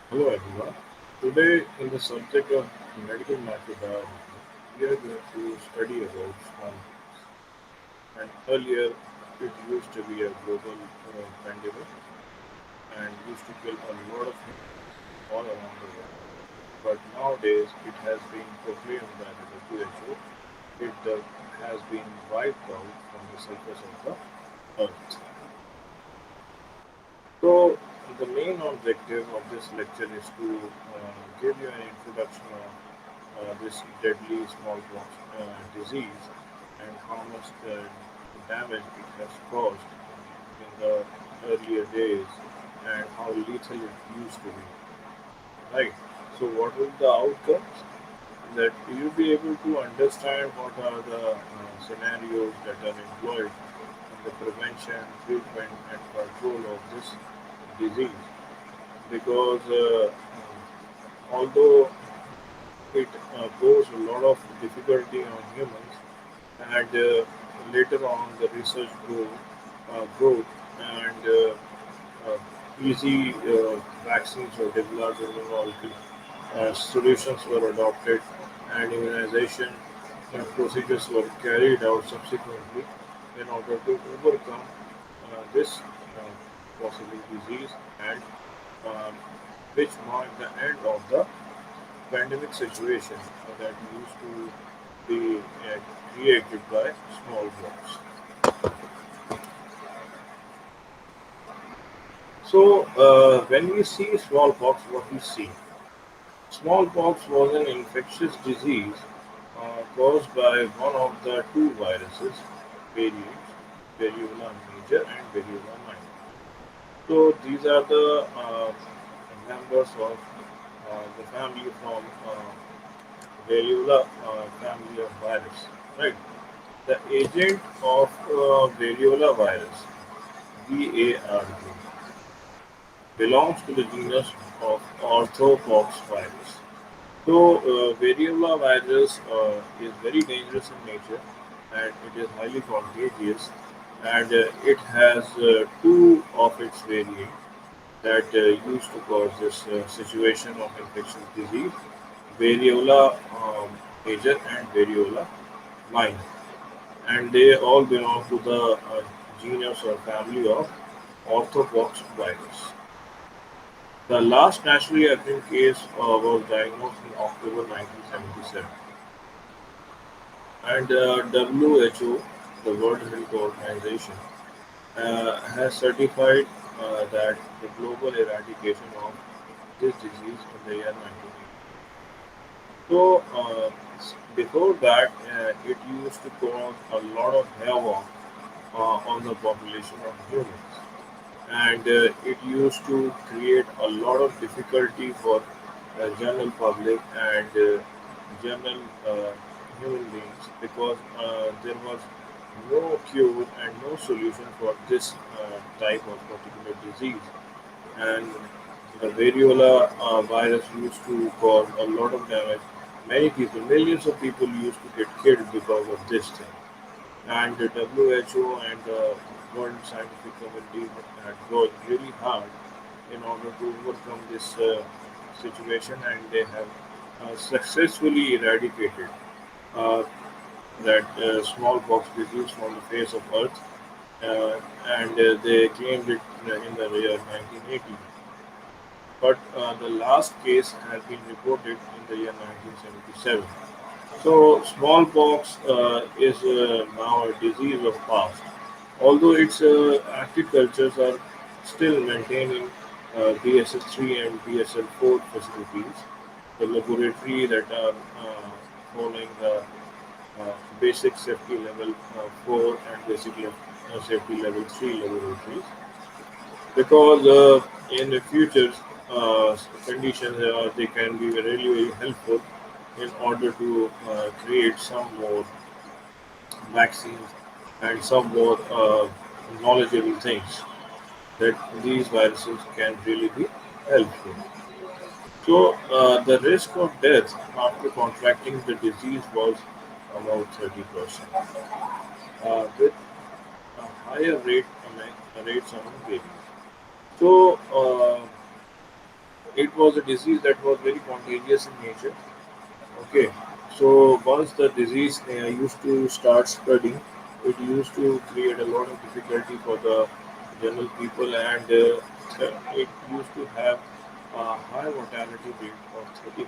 Hello everyone. Today in the subject of medical microbiology, we are going to study about smallpox. And earlier it used to be a global pandemic and used to kill a lot of humans all around the world. But nowadays it has been proclaimed by the WHO has been wiped out from the surface of the earth. So the main objective of this lecture is to give you an introduction of this deadly smallpox disease and how much damage it has caused in the earlier days and how lethal it used to be. Right. So, what will the outcomes? That you'll be able to understand what are the scenarios that are employed in the prevention, treatment, and control of this disease. Because although it poses a lot of difficulty on humans, and later on the research growth and easy vaccines were developed, immunology solutions were adopted, and immunization procedures were carried out subsequently in order to overcome this possible disease and um, which marked the end of the pandemic situation that used to be created by smallpox. So, when we see smallpox, what we see? Smallpox was an infectious disease caused by one of the two viruses, variants, variola major and variola minor. So, these are the members of the family from variola family of virus, right? The agent of variola virus, VARV, belongs to the genus of orthopox virus. So, variola virus is very dangerous in nature and it is highly contagious, and it has two of its variants that used to cause this situation of infectious disease, variola major and variola minor, and they all belong to the genus or family of orthopox virus. The last naturally occurring case was diagnosed in October 1977, and WHO, the World Health Organization, has certified that the global eradication of this disease in the year 1980. So, before that, it used to cause a lot of havoc on the population of humans, and it used to create a lot of difficulty for general public and general human beings because there was no cure and no solution for this type of particular disease, and the variola virus used to cause a lot of damage. Many people, millions of people used to get killed because of this thing, and the WHO and the World Scientific Committee had worked really hard in order to overcome this situation, and they have successfully eradicated uh, that smallpox disease from the face of Earth, and they claimed it in the year 1980. But the last case has been reported in the year 1977. So smallpox is now a disease of past. Although its active cultures are still maintaining BSL-3 and BSL-4 facilities, the laboratory that are following the basic safety level 4 and basic safety level 3 laboratories, because in the future conditions they can be really very helpful in order to create some more vaccines and some more knowledgeable things that these viruses can really be helpful. So the risk of death after contracting the disease was about 30%, with a higher rates among babies. So it was a disease that was very contagious in nature. Okay, so once the disease used to start spreading, it used to create a lot of difficulty for the general people, and it used to have a high mortality rate of 30%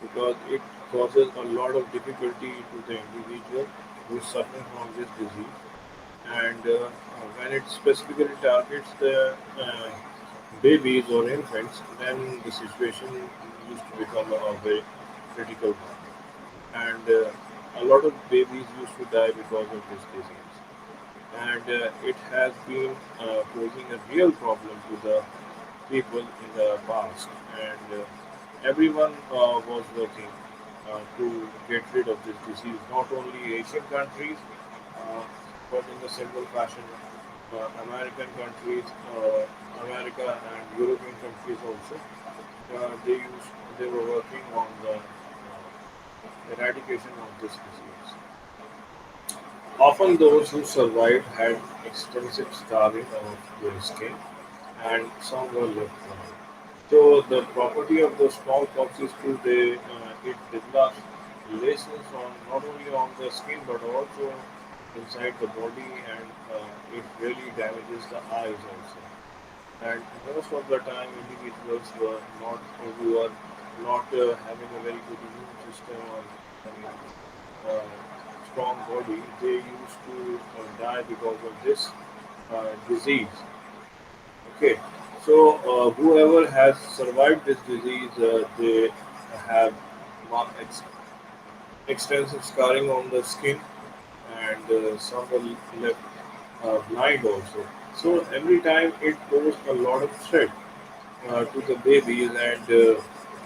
because it causes a lot of difficulty to the individual who is suffering from this disease. And when it specifically targets the babies or infants, then the situation used to become a very critical one. And a lot of babies used to die because of this disease. And it has been posing a real problem to the people in the past. And everyone was working to get rid of this disease, not only Asian countries, uh, but in the similar fashion, American countries, America and European countries also. They were working on the eradication of this disease. Often those who survived had extensive scarring of their skin, and some were left blind. So the property of the smallpox is to it develops lesions on not only on the skin but also inside the body, and it really damages the eyes also. And most of the time, individuals who are not having a very good immune system or having strong body, they used to die because of this disease. Okay, so whoever has survived this disease, they have extensive scarring on the skin, and some were left blind also. So every time it posed a lot of threat to the babies, and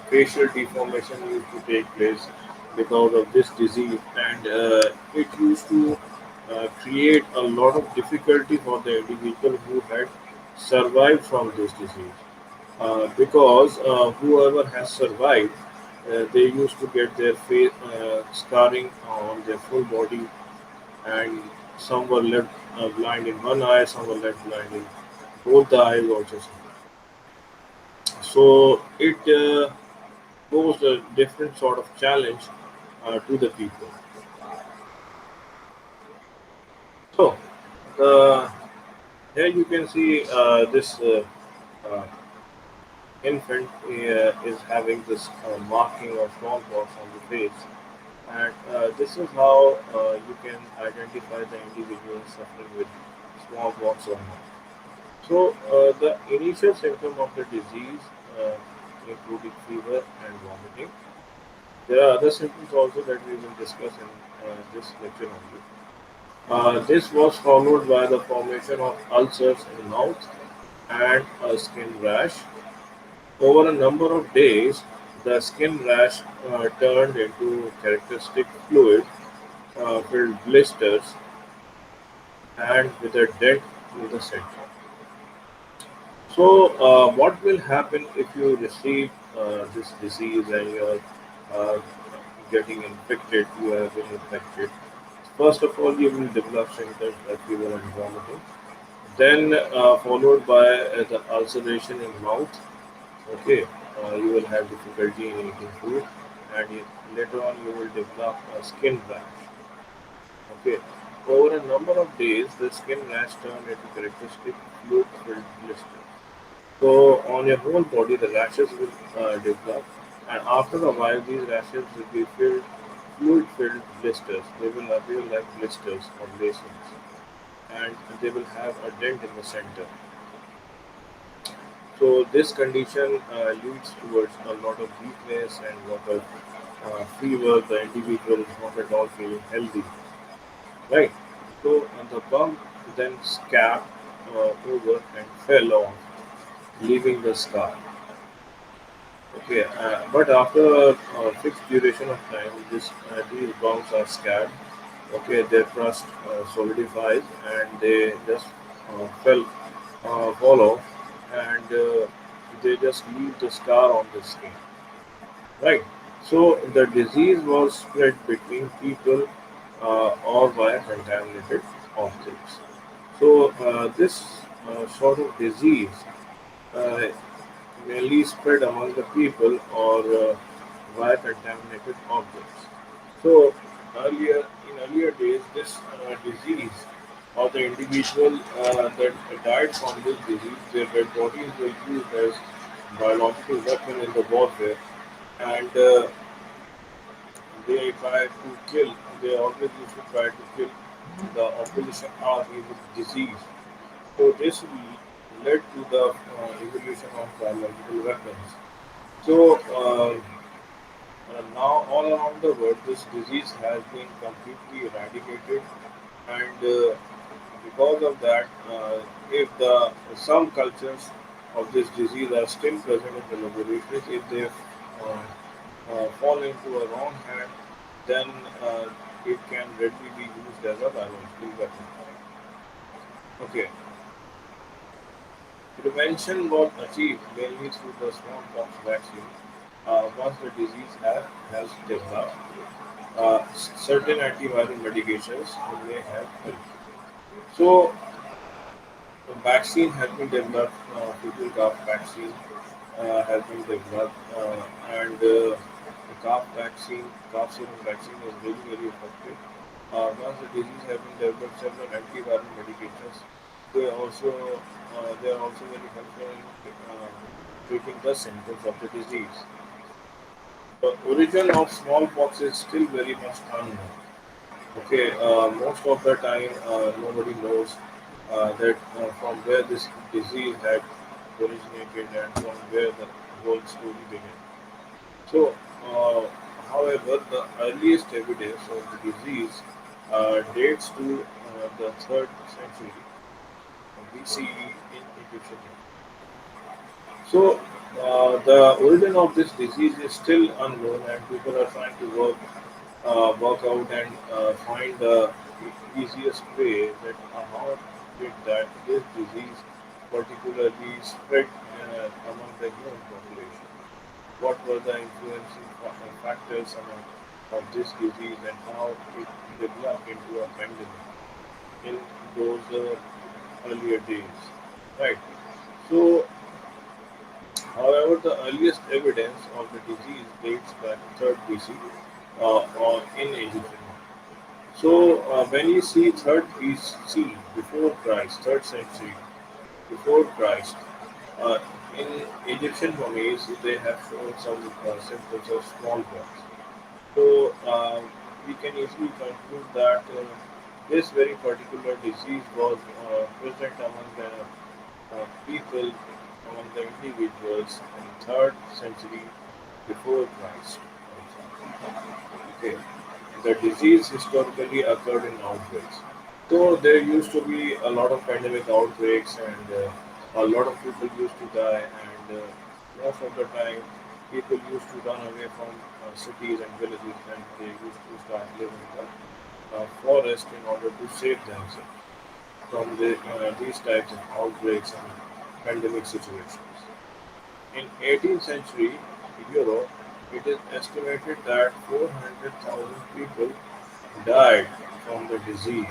facial deformation used to take place because of this disease, and it used to create a lot of difficulty for the individual who had survived from this disease, because whoever has survived, they used to get their face scarring on their full body, and some were left blind in one eye, some were left blind in both the eyes also. So it posed a different sort of challenge to the people. So uh, here you can see this uh, infant is having this marking of smallpox on the face, and this is how you can identify the individual suffering with smallpox or not. So the initial symptom of the disease, uh, including fever and vomiting. There are other symptoms also that we will discuss in this lecture only. This was followed by the formation of ulcers in mouth and a skin rash. Over a number of days, the skin rash turned into characteristic fluid filled blisters and with a dent in the center. So, what will happen if you receive this disease and you're uh, getting infected? You have been infected. First of all, you will develop symptoms like fever and vomiting. Then, followed by the ulceration in mouth. Okay, you will have difficulty in eating food, and later on you will develop a skin rash. Okay, over a number of days, the skin rash turned into characteristic fluid-filled blisters. So on your whole body, the rashes will develop, and after a while, these rashes will be fluid-filled blisters. They will appear like blisters or lesions, and they will have a dent in the center. So this condition leads towards a lot of weakness and lot of fever. The individual is not at all feeling healthy, right? So the bump then scabbed over and fell off, leaving the scar. Okay, but after a fixed duration of time, these bumps are scared. Okay, their crust solidifies and they just fall off, and they just leave the scar on the skin. Right. So the disease was spread between people or via contaminated objects. So this sort of disease uh, mainly spread among the people or via contaminated objects. So in earlier days, this disease or the individual that died from this disease, their dead bodies were used as biological weapon in the warfare, and they try to kill. They always used to try to kill the opposition army with disease. So this led to the evolution of biological weapons. So now all around the world, this disease has been completely eradicated, and because of that, if the some cultures of this disease are still present in the laboratories, if they fall into a wrong hand, then uh, it can readily be used as a biological weapon. Okay, prevention was achieved mainly through the smallpox vaccine. Once the disease has developed, certain antiviral medications may have helped. So, the vaccine has been developed, fecal calf vaccine has been developed, and the calf serum vaccine is really very effective. Once the disease has been developed, several antiviral medications, they are also very helpful in treating the symptoms of the disease. The origin of smallpox is still very much unknown. Okay, most of the time nobody knows that from where this disease had originated and from where the whole story began. So, however, the earliest evidence of the disease dates to the 3rd century BCE in Egyptian. So, the origin of this disease is still unknown, and people are trying to work out and find the easiest way that how did that this disease particularly spread among the human population. What were the influencing factors among of this disease and how it developed into a pandemic in those earlier days, right? So, however, the earliest evidence of the disease dates back to 3rd BC or in Egypt. So when you see 3rd BC before Christ, 3rd century before Christ, uh, in Egyptian mummies they have shown some symptoms of smallpox. So we can easily conclude that this very particular disease was present among the people, among the individuals in 3rd century before Christ. Okay. The disease historically occurred in outbreaks. So there used to be a lot of pandemic outbreaks, and a lot of people used to die, and most of the time people used to run away from cities and villages, and they used to start living in the forest in order to save themselves from these types of outbreaks and pandemic situations. In 18th century Europe, it is estimated that 400,000 people died from the disease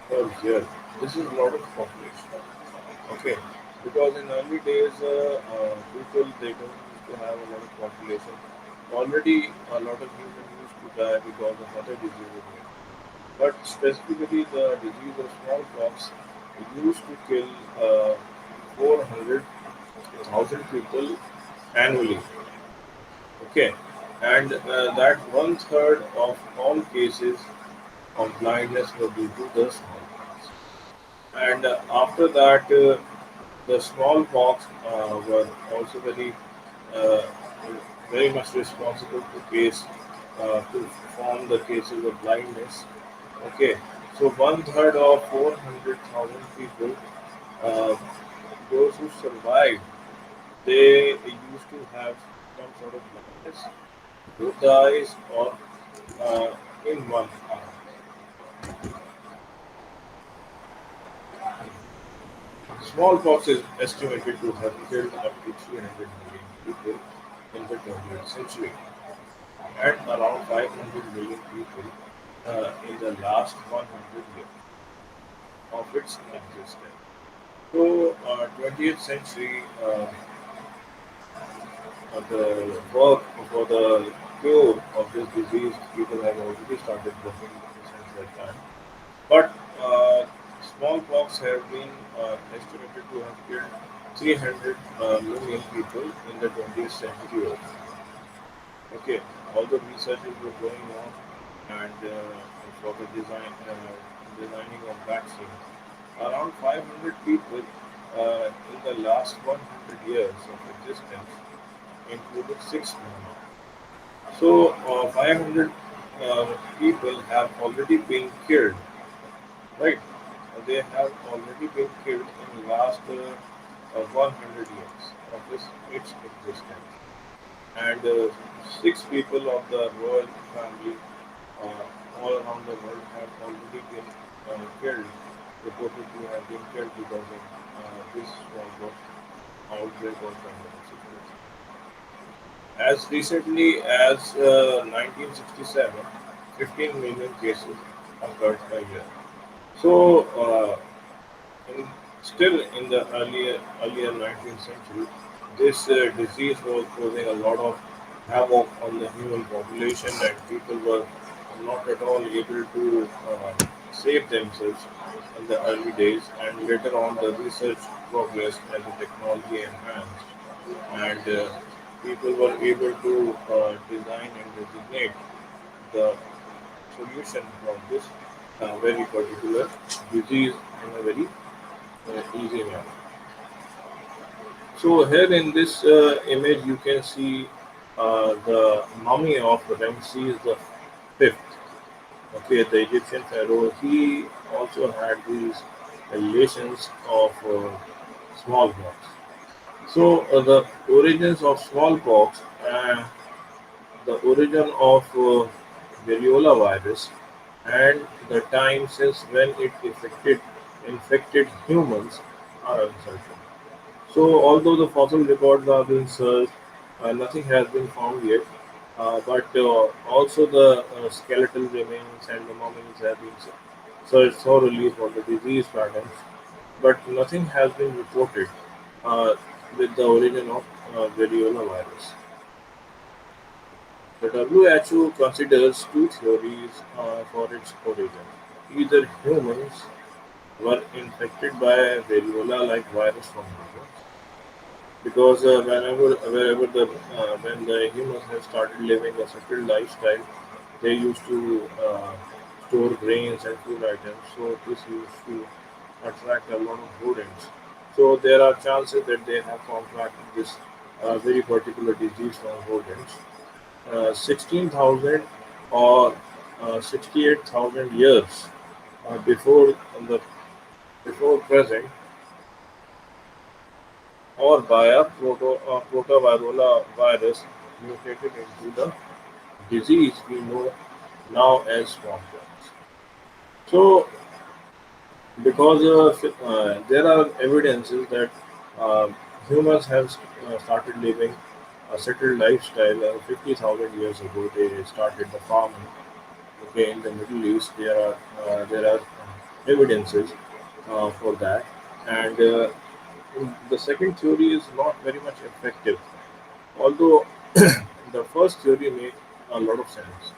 per year. This is a lot of population. Okay, because in early days, people they don't used to have a lot of population. Already, a lot of humans used to die because of other diseases. But specifically, the disease of smallpox used to kill 400,000 people annually. Okay, and that one third of all cases of blindness were due to the smallpox. And after that, the smallpox were also uh, very much responsible to form the cases of blindness. Okay, so one third of 400,000 people, uh, those who survived, they used to have some sort of blindness, both the eyes or uh, in one arm. Smallpox is estimated to have killed up to 300 million people in the 20th century and around 500 million people in the last 100 years of its existence. So, 20th century, the work for the cure of this disease, people have already started working since that time. But smallpox have been estimated to have killed 300 million people in the 20th century. Also. Okay, all the researches were going on, and for the designing of vaccines, around 500 people in the last 100 years of existence, including six women. So 500 people have already been killed, right? They have already been killed in the last 100 years of its existence. And six people of the royal family all around the world have already been killed, reported to have been killed because of this outbreak or pandemic situation. As recently as 1967, 15 million cases occurred a year. So, in, still in the earlier 19th century, this disease was causing a lot of havoc on the human population, and people were not at all able to save themselves in the early days. And later on, the research progressed and the technology enhanced, and people were able to design and designate the solution for this very particular disease in a very easy manner. So here in this image, you can see the mummy of Ramses the Fifth. Okay, the Egyptian pharaoh. He also had these relations of smallpox. So the origins of smallpox, the origin of variola virus, and the time since when it infected humans are uncertain. So, although the fossil records are being searched, nothing has been found yet. But also the skeletal remains and the mummies have been searched thoroughly for the disease patterns, but nothing has been reported uh, with the origin of variola virus. The WHO considers two theories for its origin. Either humans were infected by variola-like virus from humans, because wherever when the humans have started living a settled lifestyle, they used to store grains and food items. So this used to attract a lot of rodents. So there are chances that they have contracted this very particular disease from rodents. 16,000 or 68,000 years before the before present, or by a protovirola virus mutated into the disease we know now as smallpox. So, because there are evidences that uh, humans have started living a settled lifestyle 50,000 years ago, they started the farming. Okay, in the Middle East, there are evidences for that, and the second theory is not very much effective. Although the first theory makes a lot of sense.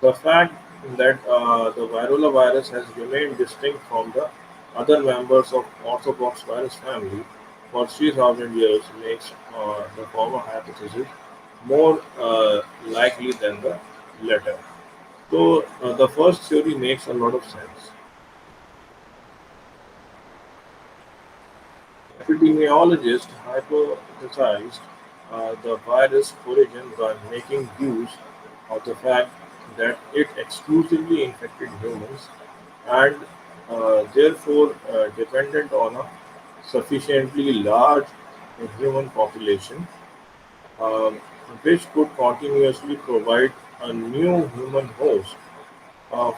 The fact that the Varrola virus has remained distinct from the other members of orthopox virus family for 3,000 years makes the former hypothesis more likely than the latter. So the first theory makes a lot of sense. Epidemiologists hypothesized the virus origin by making use of the fact that it exclusively infected humans and therefore dependent on a sufficiently large human population, um, which could continuously provide a new human host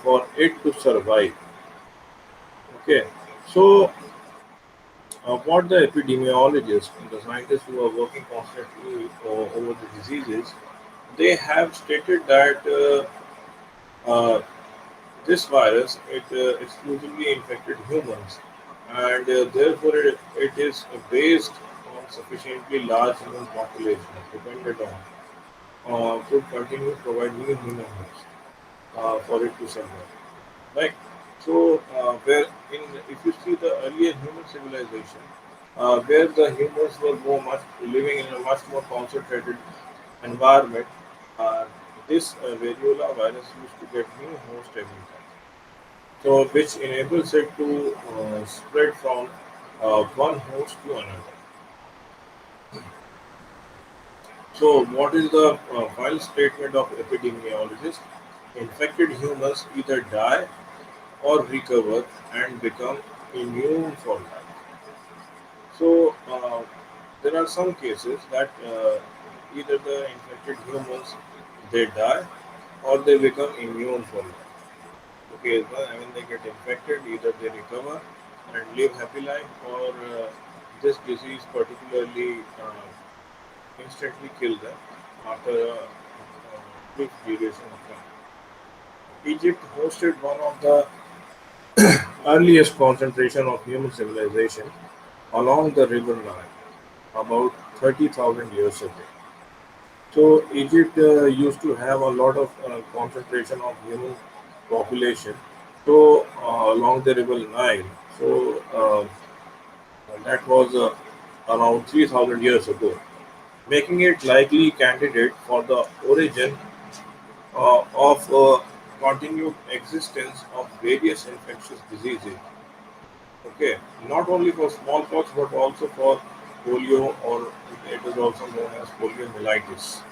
for it to survive. Okay, so what the epidemiologists and the scientists who are working constantly over the diseases, they have stated that this virus it exclusively infected humans, and therefore it is based on sufficiently large human population dependent on could continue providing human host for it to survive. Right. So, where in if you see the earlier human civilization, where the humans were more much living in a much more concentrated environment, uh, this variola virus used to get new host every time. So, which enables it to spread from one host to another. So, what is the final statement of epidemiologists? Infected humans either die or recover and become immune for life. So there are some cases that either the infected humans they die or they become immune for life. Okay, when they get infected, either they recover and live happy life, or this disease particularly instantly kill them after a brief duration of time. Egypt hosted one of the earliest concentration of human civilization along the river Nile about 30,000 years ago. So Egypt used to have a lot of concentration of human population. So along the river Nile. So that was around 3,000 years ago, making it likely candidate for the origin of continued existence of various infectious diseases. Okay, not only for smallpox but also for polio, or it is also known as poliomyelitis.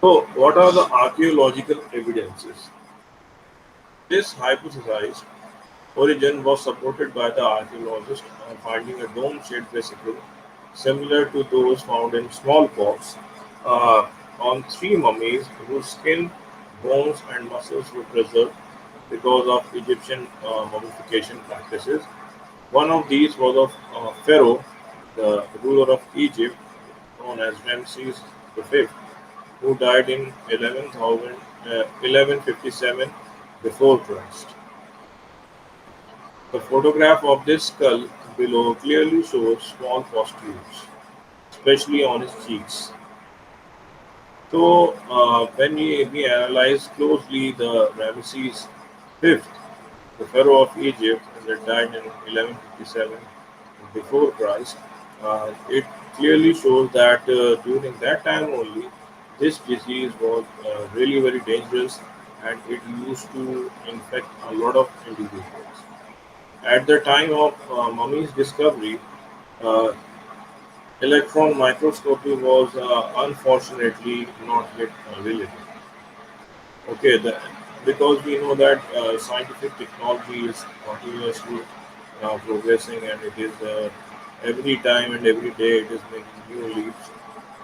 So, what are the archaeological evidences? This hypothesized origin was supported by the archaeologists finding a dome-shaped vesicle similar to those found in smallpox uh, on three mummies whose skin, bones, and muscles were preserved because of Egyptian mummification practices. One of these was of Pharaoh, the ruler of Egypt, known as Ramses V, who died in 1157 before Christ. The photograph of this skull below clearly shows small pustules, especially on his cheeks. So, when we analyze closely the Ramesses V, the pharaoh of Egypt, that died in 1157 before Christ, it clearly shows that during that time only, this disease was really very dangerous, and it used to infect a lot of individuals. At the time of mummy's discovery, uh, electron microscopy was unfortunately not yet available. Okay, because we know that scientific technology is continuously progressing, and it is every time and every day it is making new leaps.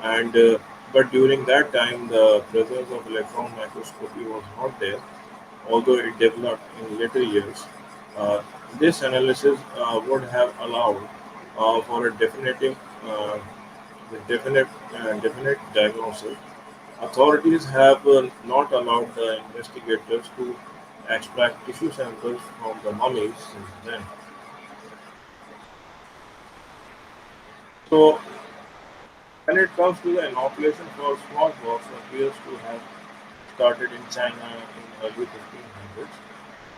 And but during that time, the presence of electron microscopy was not there, although it developed in later years. Uh, this analysis would have allowed for a uh, definite diagnosis. Authorities have not allowed the investigators to extract tissue samples from the mummies since then. So, when it comes to the inoculation for smallpox, appears to have started in China in early 1500s,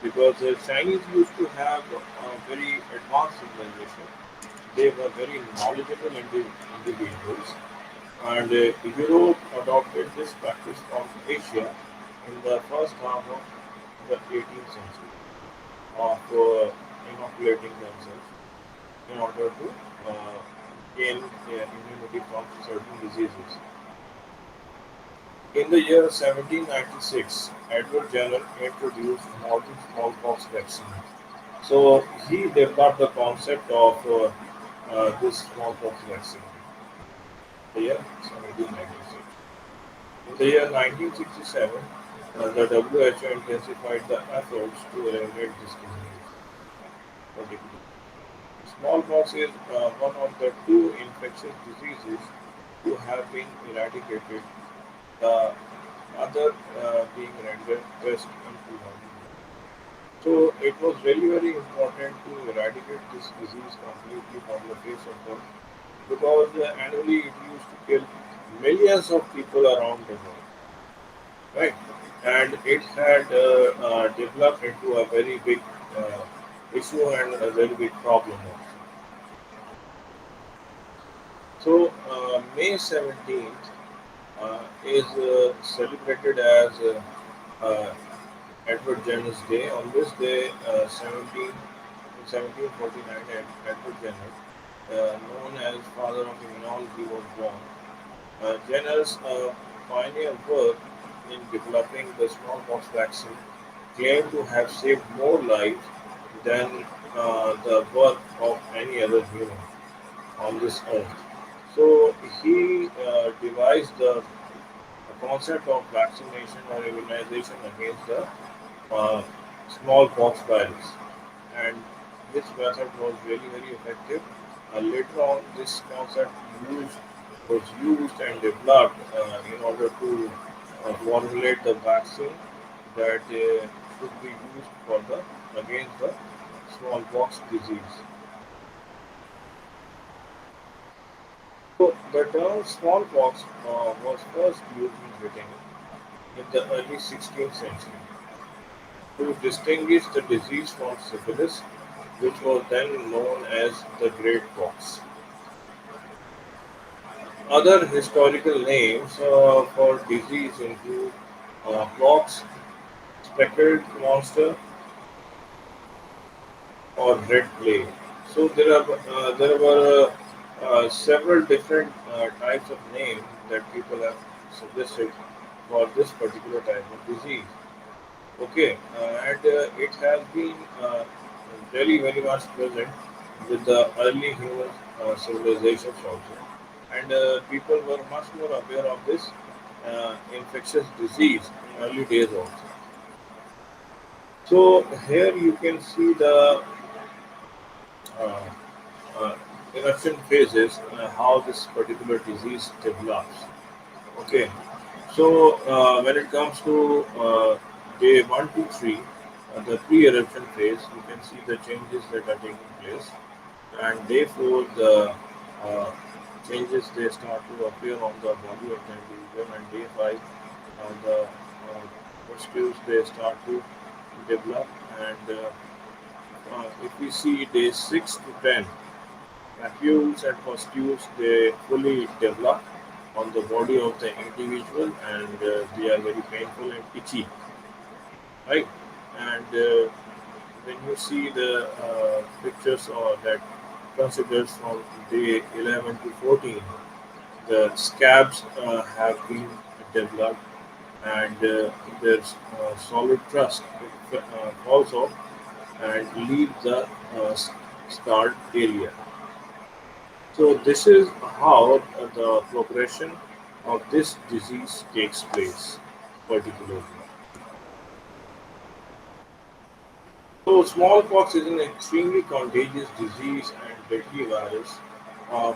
because the Chinese used to have a very advanced civilization. They were very knowledgeable individuals, and Europe adopted this practice from Asia in the first half of the 18th century of inoculating themselves in order to gain immunity from certain diseases. In the year 1796, Edward Jenner introduced modern smallpox vaccine. So he developed the concept of this smallpox vaccine in the year 1796. In the year 1967, the WHO intensified the efforts to eliminate this disease. Particularly, smallpox is one of the two infectious diseases to have been eradicated, the other being rendered best in 2000. So it was really very important to eradicate this disease completely from the face of the earth because annually it used to kill millions of people around the world, right? And it had developed into a very big uh, issue and a very big problem also. So May 17th is celebrated as Edward Jenner's Day. On this day, 1749, Edward Jenner, known as father of immunology, was born. Jenner's pioneer work in developing the smallpox vaccine claimed to have saved more lives than the work of any other human on this earth. So he devised the concept of vaccination or immunization against the uh, smallpox virus, and this method was really very effective. Later on, this concept used, was used and developed in order to formulate the vaccine that could be used for the against the smallpox disease. So the term smallpox was first used in Britain in the early 16th century to distinguish the disease from syphilis, which was then known as the Great Pox. Other historical names for disease include pox, speckled monster, or red plague. So there were several different types of names that people have suggested for this particular type of disease. Okay, and it has been very very much present with the early human civilizations also, and people were much more aware of this infectious disease in early days also. So here you can see the uh, uh, eruption phases, how this particular disease develops. Okay, so when it comes to day 1 to 3, the pre-eruption phase, you can see the changes that are taking place, and day 4, the uh, changes they start to appear on the body of the individual, and day 5, the pustules they start to develop, and if we see day 6 to 10, papules and pustules they fully develop on the body of the individual, and they are very painful and itchy, right? And when you see the pictures or that considers from day 11 to 14, the scabs have been developed, and there's solid crust falls off and leaves the scarred area. So this is how the progression of this disease takes place, particularly. So smallpox is an extremely contagious disease and deadly virus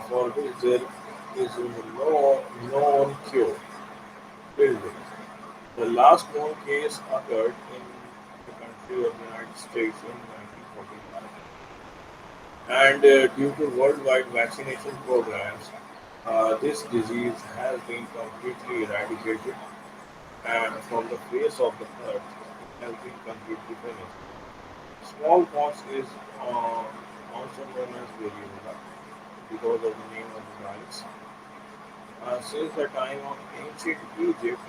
for which there is no known cure till date. The last known case occurred in the country of the United States in 1945. And due to worldwide vaccination programs, this disease has been completely eradicated, and from the face of the earth, it has been completely finished. Smallpox is also known as variola because of the name of the virus. Since the time of ancient Egypt,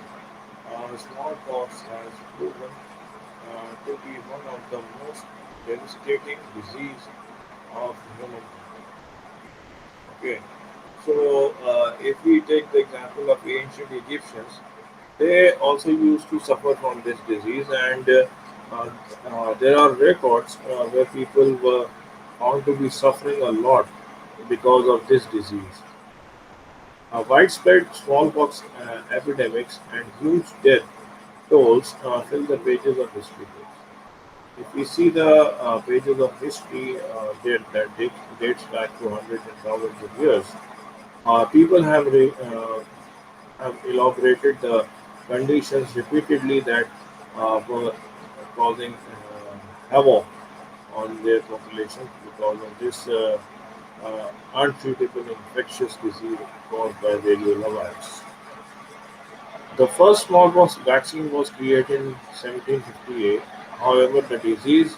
smallpox has proven to be one of the most devastating disease of humankind. Okay, so if we take the example of ancient Egyptians, they also used to suffer from this disease, and uh, there are records where people were found to be suffering a lot because of this disease. Widespread smallpox epidemics and huge death tolls fill the pages of history books. If we see the pages of history dates back to hundreds and thousands of years, people have elaborated the conditions repeatedly that were causing havoc on their populations because of this untreatable infectious disease caused by variola virus. The first smallpox vaccine was created in 1758. However, the disease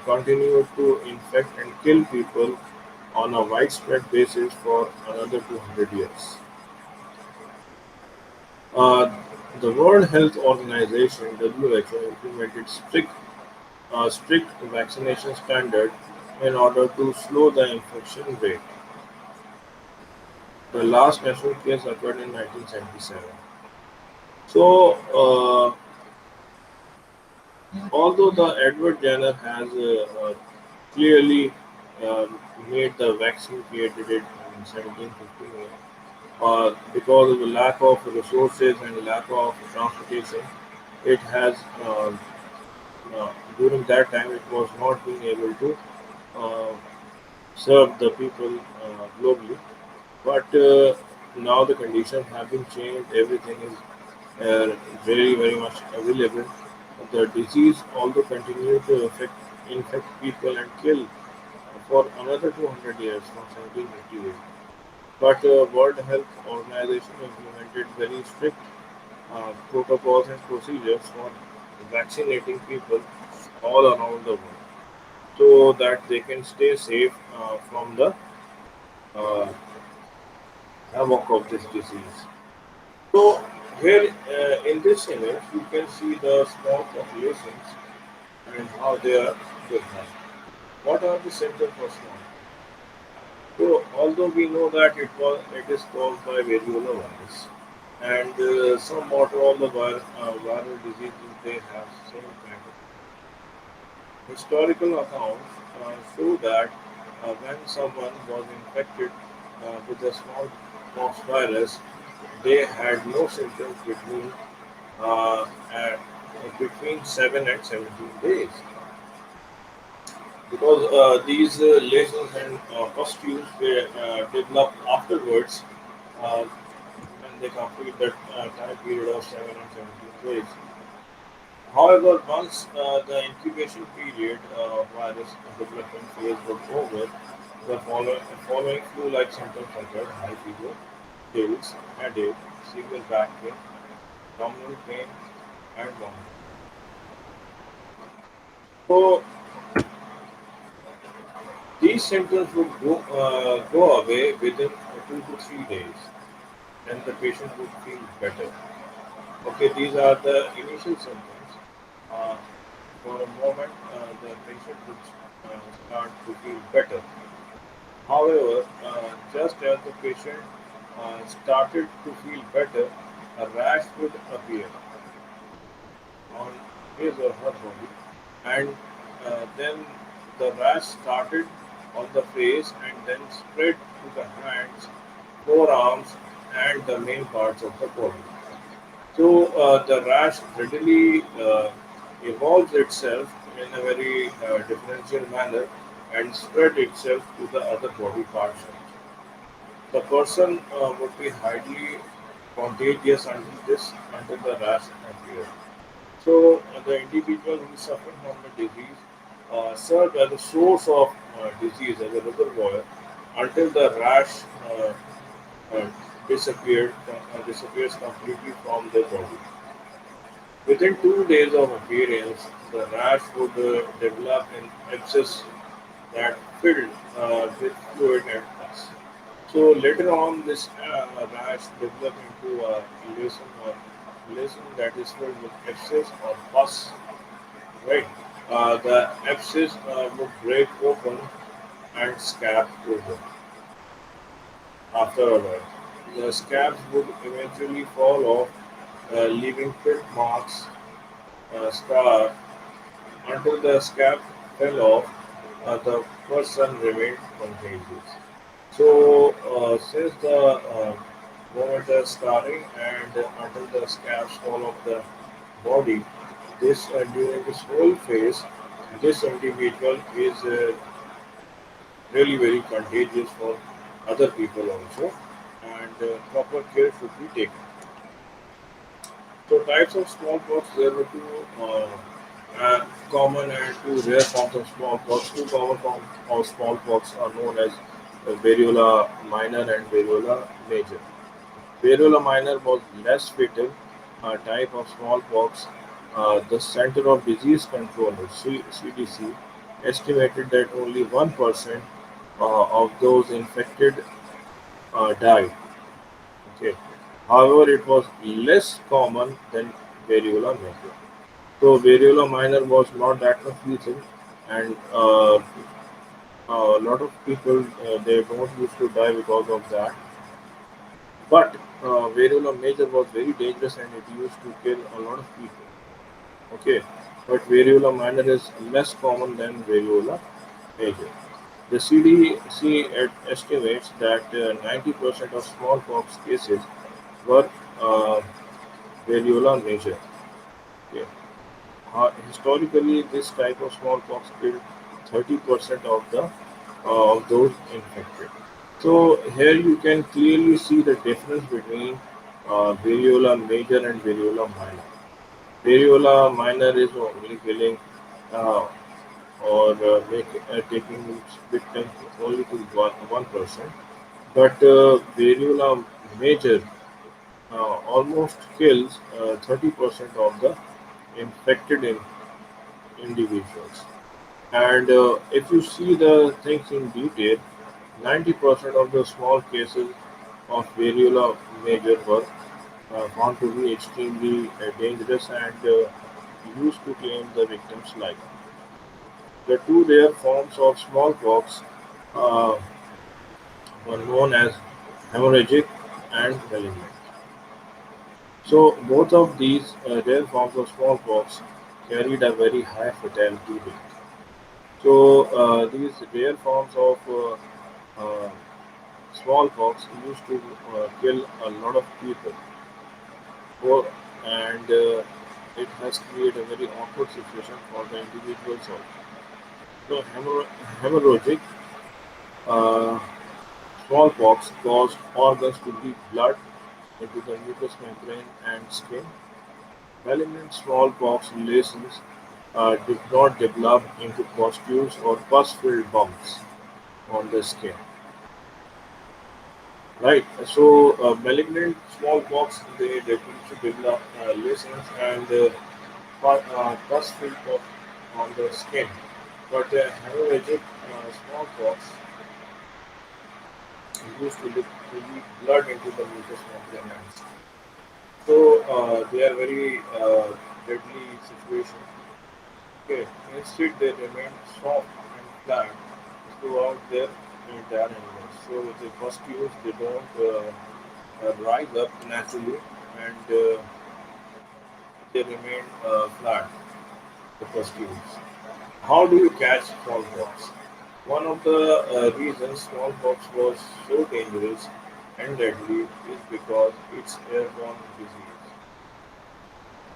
continued to infect and kill people on a widespread basis for another 200 years. Uh, the World Health Organization (WHO) implemented strict vaccination standard in order to slow the infection rate. The last national case occurred in 1977. So, although the Edward Jenner has clearly made the vaccine created it in 1758, because of the lack of resources and lack of transportation, it has during that time it was not being able to uh, serve the people globally. But now the conditions have been changed. Everything is very much available. The disease, although continued to infect people and kill for another 200 years from 1758. But World Health Organization implemented very strict protocols and procedures for vaccinating people all around the world so that they can stay safe from the uh, havoc of this disease. So here in this image, you can see the small populations and how they are different. What are the symptoms of small? So although we know that it is caused by variola virus, and somewhat all the viral diseases they have same kind of historical accounts show that when someone was infected with the smallpox virus, they had no symptoms uh, at, between 7 and 17 days. Because these lesions and pustules were developed afterwards when they complete that time period of 7 and 17 days. However, once the incubation period virus development phase was over, the following flu-like symptoms occurred: high fever, chills, headache, severe back pain, abdominal pain, and vomiting. So these symptoms would go away within 2 to 3 days, and the patient would feel better. Okay, these are the initial symptoms. Uh, for a moment, the patient would start to feel better. However, just as the patient started to feel better, a rash would appear on his or her body, and then the rash started on the face and then spread to the hands, forearms, and the main parts of the body. So the rash readily evolves itself in a very differential manner and spread itself to the other body parts. The person would be highly contagious until the rash appears. So the individual who is suffering from the disease served as a source of disease, as a reservoir, until the rash uh, disappears completely from the body. Within 2 days of appearance, the rash would develop an abscess that filled with fluid and pus. So later on, this rash developed into a lesion that is filled with abscess or pus. Right. The abscess would break open and scab open after a while. The scabs would eventually fall off, leaving print marks, scar. Until the scab fell off, the person remained contagious. So, since the moment the scarring and until the scabs fall off the body, this during this whole phase, this individual is really very contagious for other people also, and proper care should be taken. So, types of smallpox there were two. Common and two rare forms of smallpox. Two common forms of smallpox are known as variola minor and variola major. Variola minor was less fatal type of smallpox. The Center of Disease Control (CDC) estimated that only 1% of those infected died. Okay. However, it was less common than variola major. So variola minor was not that much lethal, and a lot of people they don't used to die because of that. But variola major was very dangerous and it used to kill a lot of people. Okay, but variola minor is less common than variola major. The CDC estimates that 90% of smallpox cases were uh, variola major. Okay. Historically, this type of smallpox killed 30% of those infected. So here you can clearly see the difference between variola major and variola minor. Variola minor is only killing uh, or taking its victims only to 1%, but variola major almost kills 30% of the infected individuals. And if you see the things in detail, 90% of the small cases of variola major were found to be extremely dangerous and used to claim the victim's life. The two rare forms of smallpox uh, were known as hemorrhagic and malignant. So both of these rare forms of smallpox carried a very high fatality rate. So these rare forms of smallpox used to kill a lot of people, and it has created a very awkward situation for the individuals also. So hemorrhagic uh, smallpox caused organs to leak blood into the mucous membrane and skin. Malignant smallpox lesions did not develop into pustules or pus-filled bumps on the skin. Right. So malignant smallpox they used to develop lesions and pus filled on the skin. But hemorrhagic smallpox used to leak blood into the mucous membrane and skin. So they are very deadly situation. Okay. Instead, they remain soft and flat throughout their entire illness. So the pustules they don't rise up naturally and they remain flat, the pustules. How do you catch smallpox? One of the reasons smallpox was so dangerous and deadly is because it's airborne disease.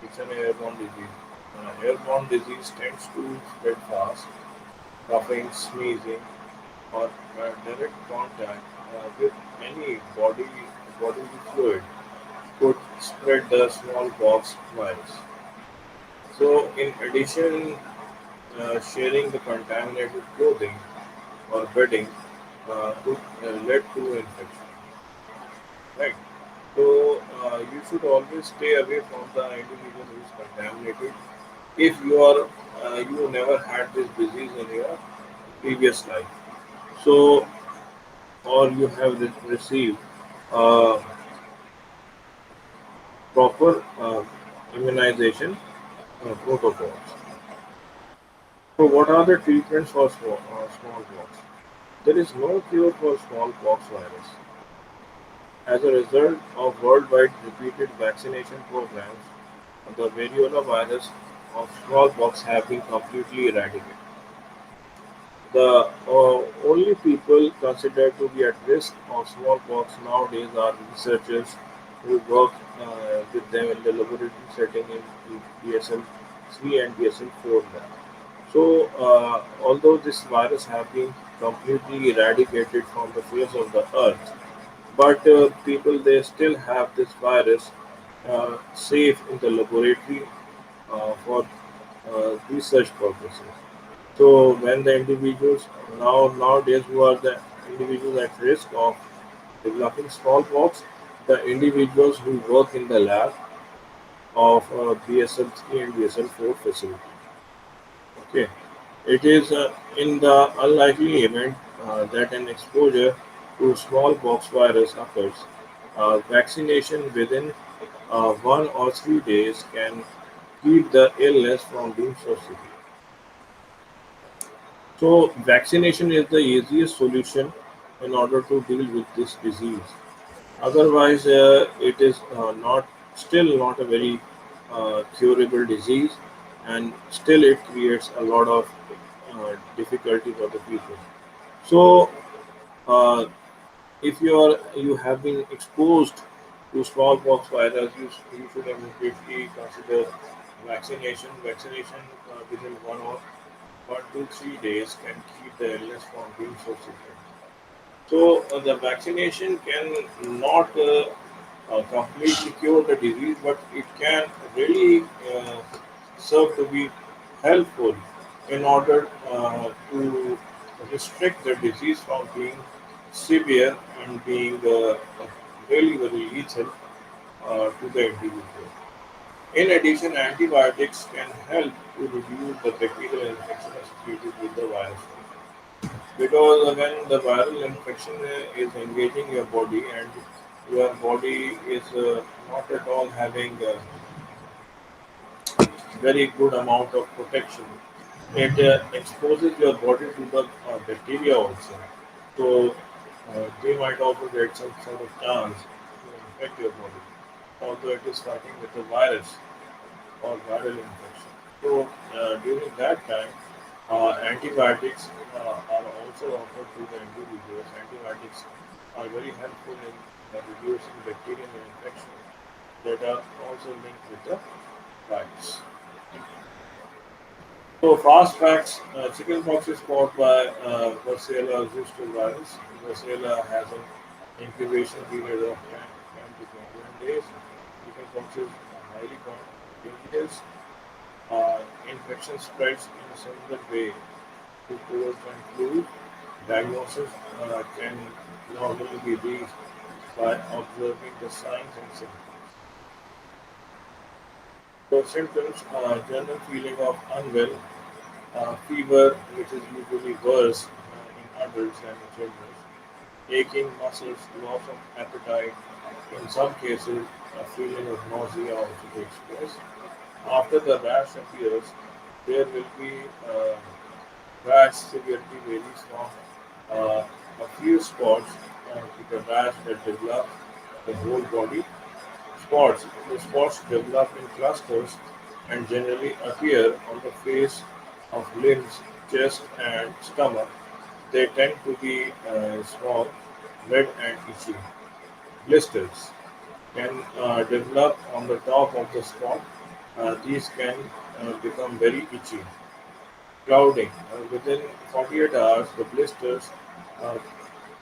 It's an airborne disease. Airborne disease tends to spread fast. Coughing, sneezing, or direct contact with any bodily fluid could spread the smallpox virus. So, in addition, sharing the contaminated clothing or bedding could lead to infection. Right. So, you should always stay away from the individual who is contaminated. If you never had this disease in your previous life, so or you have received uh, proper immunization protocols. So, what are the treatments for smallpox? There is no cure for smallpox virus. As a result of worldwide repeated vaccination programs, the variola virus of smallpox have been completely eradicated. The only people considered to be at risk of smallpox nowadays are researchers who work with them in the laboratory setting in DSL-3 and DSL-4 lab. So, although this virus have been completely eradicated from the face of the earth, but people they still have this virus safe in the laboratory for research purposes. So when the individuals nowadays who are the individuals at risk of developing smallpox, the individuals who work in the lab of BSL-3 and BSL-4 facility. Okay, it is in the unlikely event that an exposure to smallpox virus occurs, vaccination within 1 or 3 days can keep the illness from being so severe. So, vaccination is the easiest solution in order to deal with this disease. Otherwise, it is not still not a very curable disease, and still it creates a lot of difficulty for the people. So, uh, if you have been exposed to smallpox virus, you should immediately consider vaccination. Vaccination within 1 to 3 days can keep the illness from being so severe. So the vaccination can not completely cure the disease, but it can really serve to be helpful in order to restrict the disease from being severe and being really very lethal to the individual. In addition, antibiotics can help to reduce the bacterial infection associated with the virus. Because when the viral infection is engaging your body and your body is not at all having a very good amount of protection, it exposes your body to the bacteria also. So they might also get some sort of chance to infect your body, although it is fighting with the virus or viral infection. So during that time, antibiotics are also offered to the individuals. Antibiotics are very helpful in reducing bacterial infection that are also linked with the virus. So fast facts, chickenpox is caused by Varicella zoster virus. Varicella has an incubation period of 10 to 21 days. Chickenpox is highly contagious. Infection spreads in a similar way to cold and flu. Diagnosis can normally be reached by observing the signs and symptoms. So symptoms, general feeling of unwell, fever, which is usually worse in adults than in children, aching muscles, loss of appetite, in some cases, a feeling of nausea also takes place. After the rash appears, there will be rash severity varies from a few spots to the rash that develop the whole body. Spots. The spots develop in clusters and generally appear on the face of limbs, chest, and stomach. They tend to be small, red, and itchy. Blisters can develop on the top of the spot. These can become very itchy. Clouding. Within 48 hours, the blisters uh,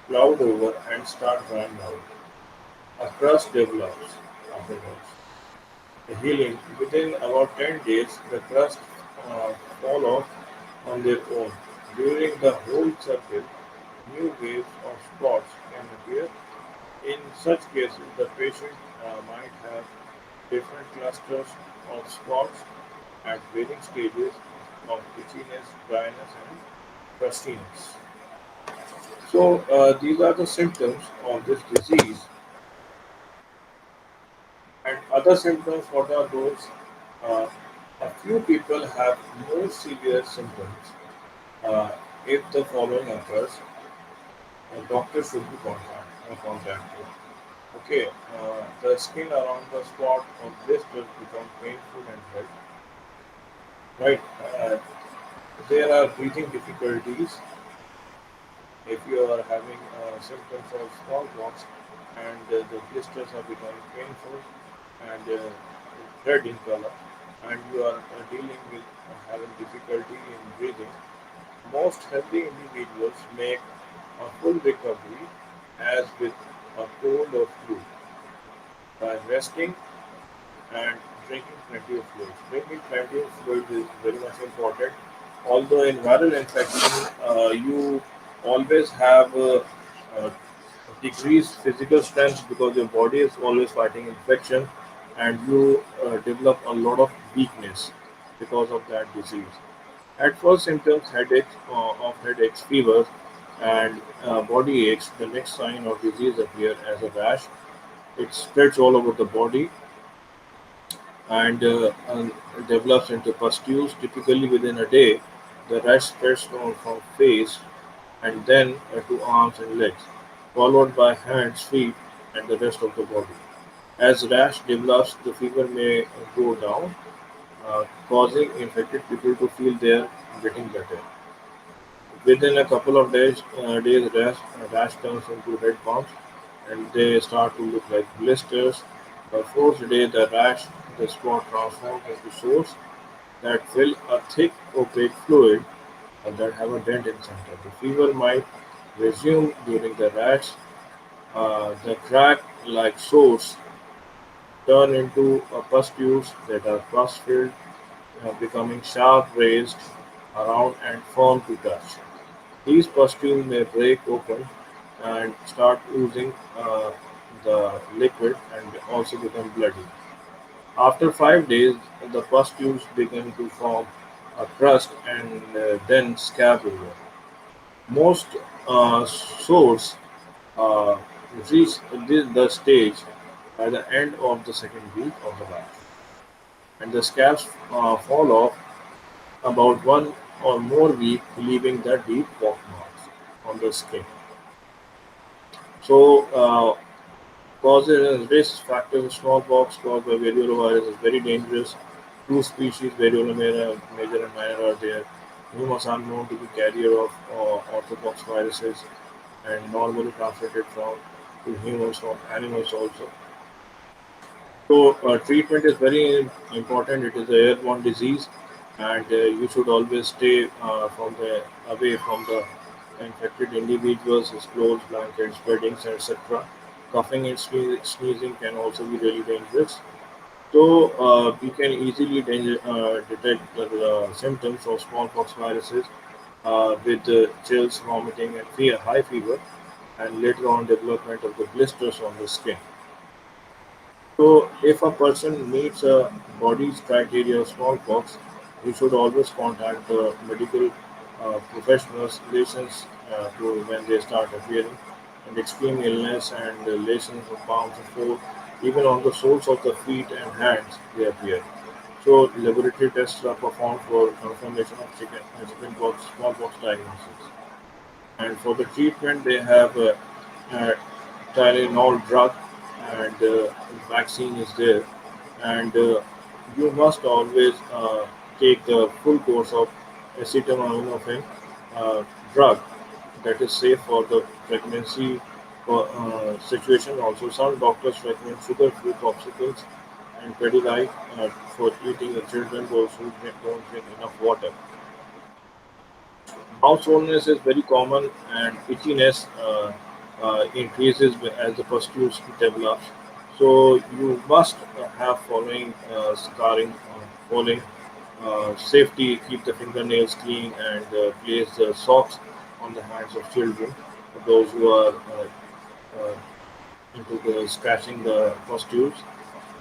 cloud over and start drying out. A crust develops afterwards. The healing. Within about 10 days, the crust fall off on their own. During the whole cycle, new waves of spots can appear. In such cases, the patient might have different clusters of spots at varying stages of itchiness, dryness, and crustiness. So, these are the symptoms of this disease. And other symptoms, what are those? Uh, a few people have more severe symptoms. Uh, if the following occurs, a doctor should be contacted. Okay, the skin around the spot or blisters become painful and red. Right. There are breathing difficulties if you are having symptoms of smallpox and the blisters are becoming painful and red in color, and you are dealing with having difficulty in breathing. Most healthy individuals make a full recovery as with a cold or flu by resting and drinking plenty of fluids. Drinking plenty of fluids is very much important. Although in viral infection, you always have decreased physical strength because your body is always fighting infection, and you develop a lot of weakness because of that disease. At first, symptoms headaches, fevers, and body aches. The next sign of disease appear as a rash. It spreads all over the body and develops into pustules. Typically, within a day, the rash spreads from face and then to arms and legs, followed by hands, feet, and the rest of the body. As rash develops, the fever may go down, causing infected people to feel they are getting better. Within a couple of days rash turns into red bumps and they start to look like blisters. By fourth day, the spot transforms into sores that fill a thick opaque fluid that have a dent in center. The fever might resume during the rash. The crack-like sores turn into pustules that are pus-filled, becoming sharp, raised around and firm to touch. These pustules may break open and start oozing the liquid and also become bloody. After 5 days, the pustules begin to form a crust and then scab over. Most sores uh, reach the stage by the end of the second week of the rash, and the scabs fall off about one or more week, leaving the deep pock marks on the skin. So, causes and risk factors of smallpox caused by variola virus is very dangerous. Two species, variola major and minor, are there. Humans are known to be carrier of orthopox viruses and normally transmitted from to humans from animals also. So treatment is very important. It is a airborne disease, and you should always stay away from the infected individuals, his clothes, blankets, beddings, etc. Coughing and sneezing can also be really dangerous. So we can easily detect the symptoms of smallpox viruses with chills, vomiting, and high fever, and later on development of the blisters on the skin. So, if a person meets a body's criteria of smallpox, he should always contact the medical professionals, lesions to when they start appearing, and extreme illness and lesions of palms and foot, even on the soles of the feet and hands, they appear. So, laboratory tests are performed for confirmation of chickenpox, smallpox diagnosis. And for the treatment, they have a Tylenol drug and vaccine is there. And you must always take the full course of acetaminophen uh, drug that is safe for the pregnancy situation. Also, some doctors recommend sugar-free popsicles and Pedialyte for eating the children those who don't drink enough water. Mouth soreness is very common, and itchiness increases as the pustules develops. So you must have following scarring, following safety, keep the fingernails clean, and place the socks on the hands of children. For those who are uh, into the scratching the pustules,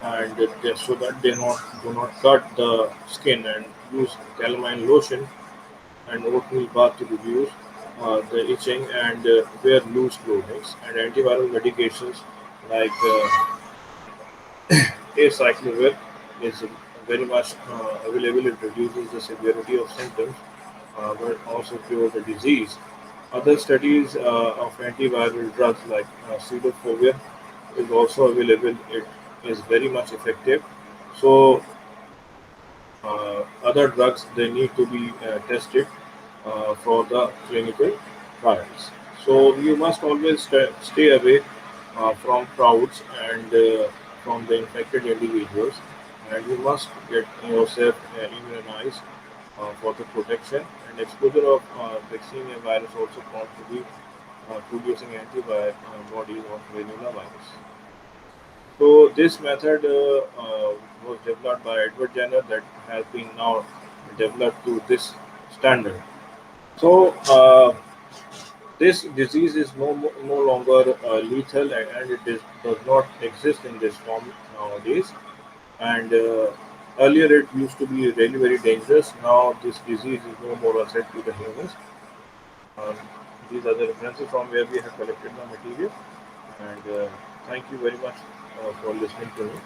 and so that they not do not cut the skin, and use calamine lotion and oatmeal bath to reduce the itching, and wear loose clothing, and antiviral medications like acyclovir is very much available. It reduces the severity of symptoms but also cure the disease. Other studies of antiviral drugs like pseudofovir is also available. It is very much effective. So other drugs they need to be tested for the clinical trials. So you must always stay away from crowds and from the infected individuals, and you must get yourself immunized for the protection. And exposure of vaccinia virus also contribute producing antibodies of variola virus. So this method was developed by Edward Jenner that has been now developed to this standard. So this disease is no longer lethal, and does not exist in this form nowadays. And earlier it used to be really very dangerous. Now this disease is no more a threat to the humans. Um, these are the references from where we have collected the material. And thank you very much for listening to me.